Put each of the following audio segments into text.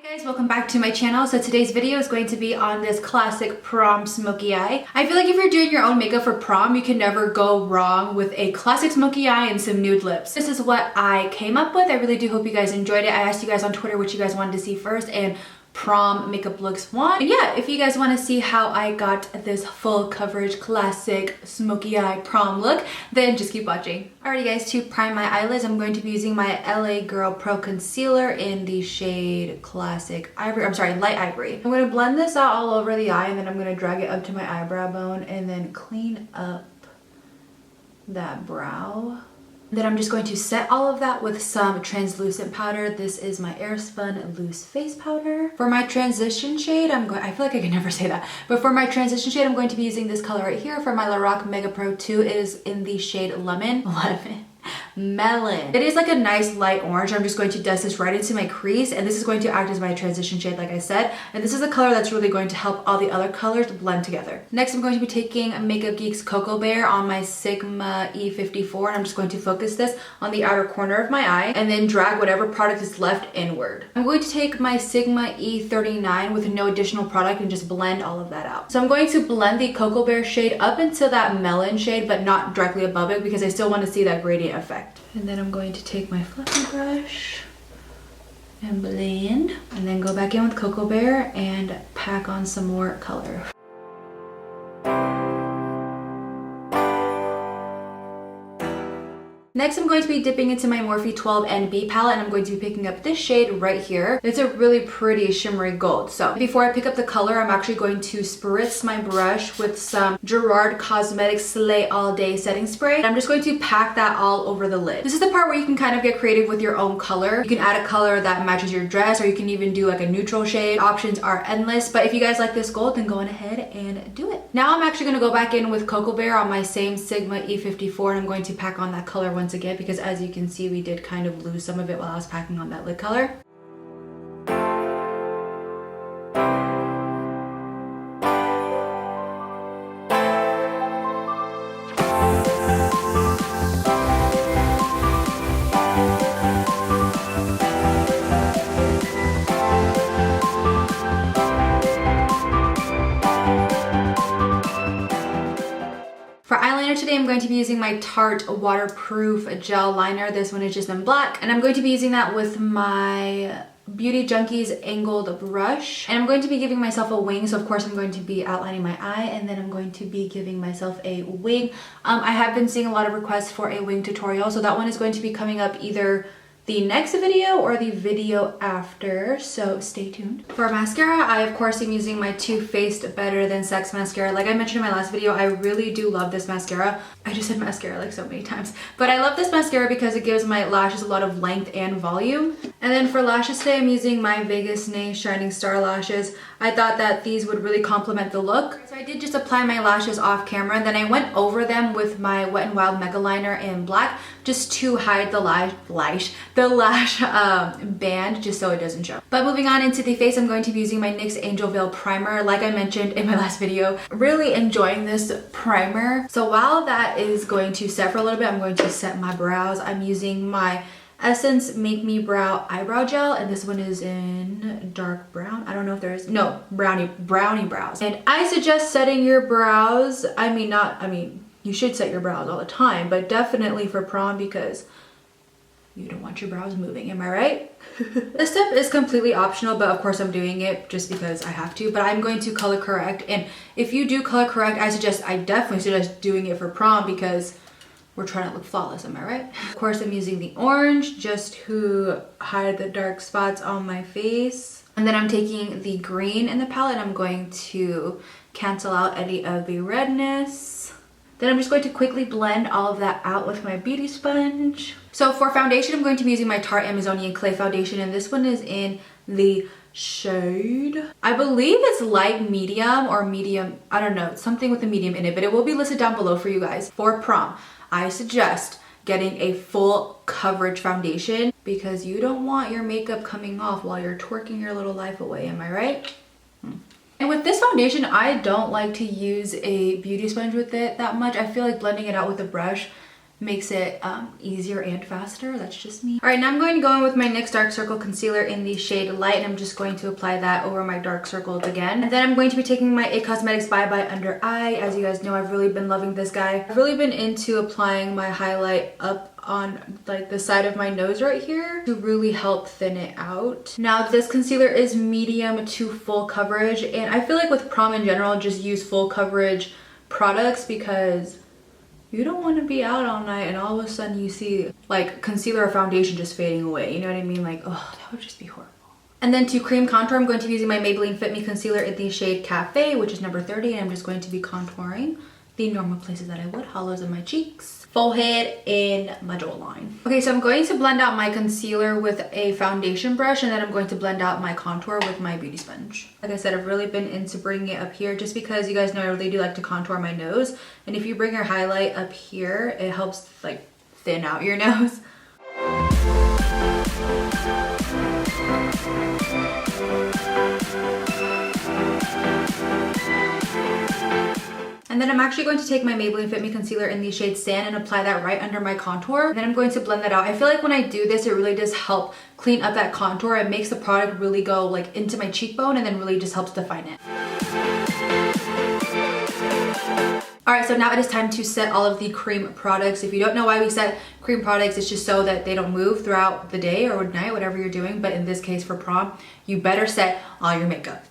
Hey guys, welcome back to my channel. So today's video is going to be on this classic prom smoky eye. I feel like if you're doing your own makeup for prom, you can never go wrong with a classic smoky eye and some nude lips. This is what I came up with. I really do hope you guys enjoyed it. I asked you guys on Twitter what you guys wanted to see first, and prom makeup looks one. And yeah, if you guys want to see how I got this full coverage classic smoky eye prom look, then just keep watching. Alrighty guys, to prime my eyelids, I'm going to be using my LA Girl Pro Concealer in the shade Classic Ivory. I'm sorry, Light Ivory. I'm going to blend this out all over the eye, and then I'm going to drag it up to my eyebrow bone and then clean up that brow. Then I'm just going to set all of that with some translucent powder. This is my Airspun loose face powder. For my transition shade, I feel like I can never say that, but for my transition shade, I'm going to be using this color right here. For my Lorac Mega Pro 2, it is in the shade Melon. It is like a nice light orange. I'm just going to dust this right into my crease, and this is going to act as my transition shade, like I said. And this is a color that's really going to help all the other colors blend together. Next, I'm going to be taking Makeup Geek's Cocoa Bear on my Sigma E54, and I'm just going to focus this on the outer corner of my eye and then drag whatever product is left inward. I'm going to take my Sigma E39 with no additional product and just blend all of that out. So I'm going to blend the Cocoa Bear shade up into that Melon shade, but not directly above it, because I still want to see that gradient effect. And then I'm going to take my fluffy brush and blend, and then go back in with Cocoa Bear and pack on some more color. Next, I'm going to be dipping into my Morphe 12 NB palette, and I'm going to be picking up this shade right here. It's a really pretty shimmery gold. So before I pick up the color, I'm actually going to spritz my brush with some Gerard Cosmetics Slay All Day setting spray. And I'm just going to pack that all over the lid. This is the part where you can kind of get creative with your own color. You can add a color that matches your dress, or you can even do like a neutral shade. Options are endless, but if you guys like this gold, then go on ahead and do it. Now I'm actually going to go back in with Cocoa Bear on my same Sigma E54, and I'm going to pack on that color once again, because as you can see, we did kind of lose some of it while I was packing on that lid color. Today I'm going to be using my Tarte waterproof gel liner. This one is just in black, and I'm going to be using that with my Beauty Junkies angled brush, and I'm going to be giving myself a wing. So of course I'm going to be outlining my eye, and then I'm going to be giving myself a wing. I have been seeing a lot of requests for a wing tutorial, so that one is going to be coming up either the next video or the video after, so stay tuned. For mascara, I of course am using my Too Faced Better Than Sex mascara. Like I mentioned in my last video, I really do love this mascara. I just said mascara like so many times, but I love this mascara because it gives my lashes a lot of length and volume. And then for lashes today, I'm using my Vegas Nay Shining Star lashes. I thought that these would really complement the look, so I did just apply my lashes off camera, and then I went over them with my Wet n Wild Mega Liner in black, just to hide the lash band, just so it doesn't show. But moving on into the face, I'm going to be using my NYX Angel Veil Primer. Like I mentioned in my last video, really enjoying this primer. So while that is going to set for a little bit, I'm going to set my brows. I'm using my Essence Make Me Brow Eyebrow Gel, and this one is in dark brown. I don't know if there is, no, brownie brows. And I suggest setting your brows, you should set your brows all the time, but definitely for prom, because you don't want your brows moving, am I right? This step is completely optional, but of course I'm doing it just because I have to. But I'm going to color correct, and if you do color correct, I definitely suggest doing it for prom, because we're trying to look flawless, am I right? Of course I'm using the orange just to hide the dark spots on my face. And then I'm taking the green in the palette, and I'm going to cancel out any of the redness. Then I'm just going to quickly blend all of that out with my beauty sponge. So for foundation, I'm going to be using my Tarte Amazonian Clay Foundation, and this one is in the shade, I believe it's light medium or medium, I don't know, something with a medium in it, but it will be listed down below for you guys. For prom, I suggest getting a full coverage foundation, because you don't want your makeup coming off while you're twerking your little life away, am I right? And with this foundation, I don't like to use a beauty sponge with it that much. I feel like blending it out with a brush makes it easier and faster. That's just me. All right, now I'm going to go in with my NYX Dark Circle Concealer in the shade Light, and I'm just going to apply that over my dark circles again. And then I'm going to be taking my IT Cosmetics Bye Bye Under Eye. As you guys know, I've really been loving this guy. I've really been into applying my highlight up on like the side of my nose right here to really help thin it out. Now this concealer is medium to full coverage, and I feel like with Prom in general, just use full coverage products because you don't want to be out all night and all of a sudden you see like concealer or foundation just fading away. You know what I mean? Like, oh, that would just be horrible. And then to cream contour, I'm going to be using my Maybelline Fit Me Concealer in the shade Cafe, which is number 30. And I'm just going to be contouring the normal places that I would. Hollows in my cheeks, forehead, and my jawline. Okay, so I'm going to blend out my concealer with a foundation brush, and then I'm going to blend out my contour with my beauty sponge. Like I said, I've really been into bringing it up here just because you guys know I really do like to contour my nose. And if you bring your highlight up here, it helps like thin out your nose. And then I'm actually going to take my Maybelline Fit Me Concealer in the shade Sand and apply that right under my contour. And then I'm going to blend that out. I feel like when I do this, it really does help clean up that contour. It makes the product really go like into my cheekbone and then really just helps define it. All right, so now it is time to set all of the cream products. If you don't know why we set cream products, it's just so that they don't move throughout the day or night, whatever you're doing. But in this case for prom, you better set all your makeup.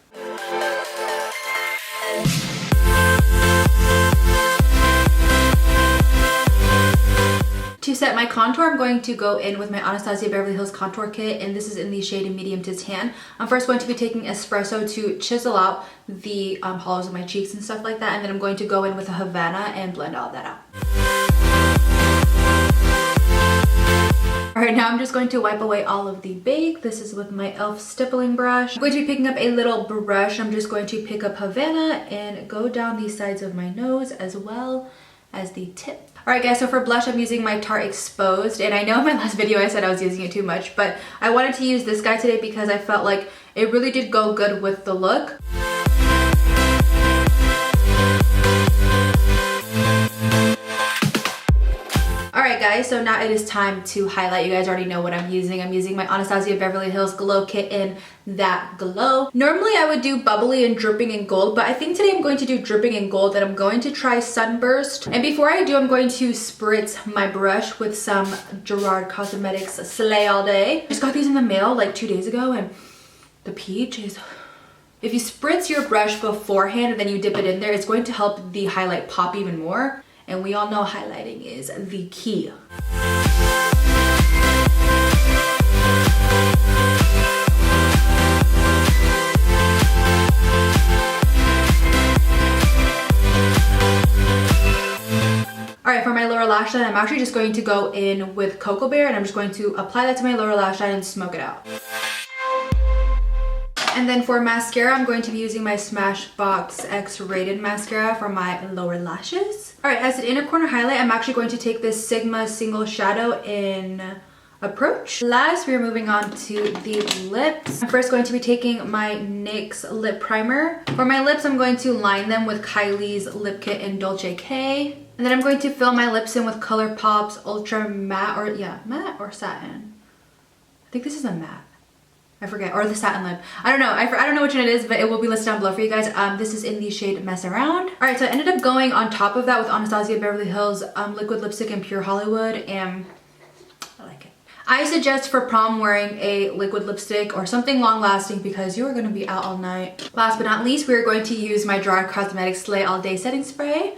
To set my contour, I'm going to go in with my Anastasia Beverly Hills Contour Kit, and this is in the shade Medium to Tan. I'm first going to be taking espresso to chisel out the hollows of my cheeks and stuff like that, and then I'm going to go in with a Havana and blend all of that out. All right, now I'm just going to wipe away all of the bake. This is with my e.l.f. stippling brush. I'm going to be picking up a little brush. I'm just going to pick up Havana and go down the sides of my nose as well as the tip. Alright guys, so for blush I'm using my Tarte Exposed, and I know in my last video I said I was using it too much, but I wanted to use this guy today because I felt like it really did go good with the look. Alright guys, so now it is time to highlight. You guys already know what I'm using. I'm using my Anastasia Beverly Hills Glow Kit in That Glow. Normally I would do bubbly and dripping in gold, but I think today I'm going to do dripping in gold, and I'm going to try Sunburst. And before I do, I'm going to spritz my brush with some Gerard Cosmetics Slay All Day. I just got these in the mail like 2 days ago, and the peach is... If you spritz your brush beforehand and then you dip it in there, it's going to help the highlight pop even more. And we all know highlighting is the key. Alright, for my lower lash line, I'm actually just going to go in with Cocoa Bear, and I'm just going to apply that to my lower lash line and smoke it out. And then for mascara, I'm going to be using my Smashbox X-Rated mascara for my lower lashes. All right, as an inner corner highlight, I'm actually going to take this Sigma Single Shadow in Approach. Last, we are moving on to the lips. I'm first going to be taking my NYX Lip Primer. For my lips, I'm going to line them with Kylie's Lip Kit in Dolce K. And then I'm going to fill my lips in with ColourPop's Ultra Matte, or yeah, matte or satin? I think this is a matte. I forget, or the satin lip. I don't know. I don't know which one it is, but it will be listed down below for you guys. This is in the shade Mess Around. All right, so I ended up going on top of that with Anastasia Beverly Hills Liquid Lipstick in Pure Hollywood, and I like it. I suggest for prom wearing a liquid lipstick or something long lasting because you are going to be out all night. Last but not least, we are going to use my Gerard Cosmetics Slay All Day Setting Spray.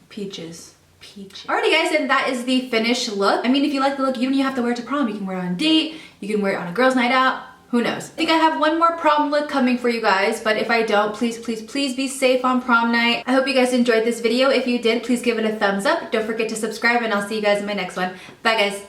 Peaches. Alrighty guys, and that is the finished look. I mean, if you like the look, you don't even have to wear it to prom. You can wear it on a date, you can wear it on a girl's night out, who knows. I think I have one more prom look coming for you guys, but if I don't, please be safe on prom night. I hope you guys enjoyed this video. If you did, please give it a thumbs up. Don't forget to subscribe, and I'll see you guys in my next one. Bye guys.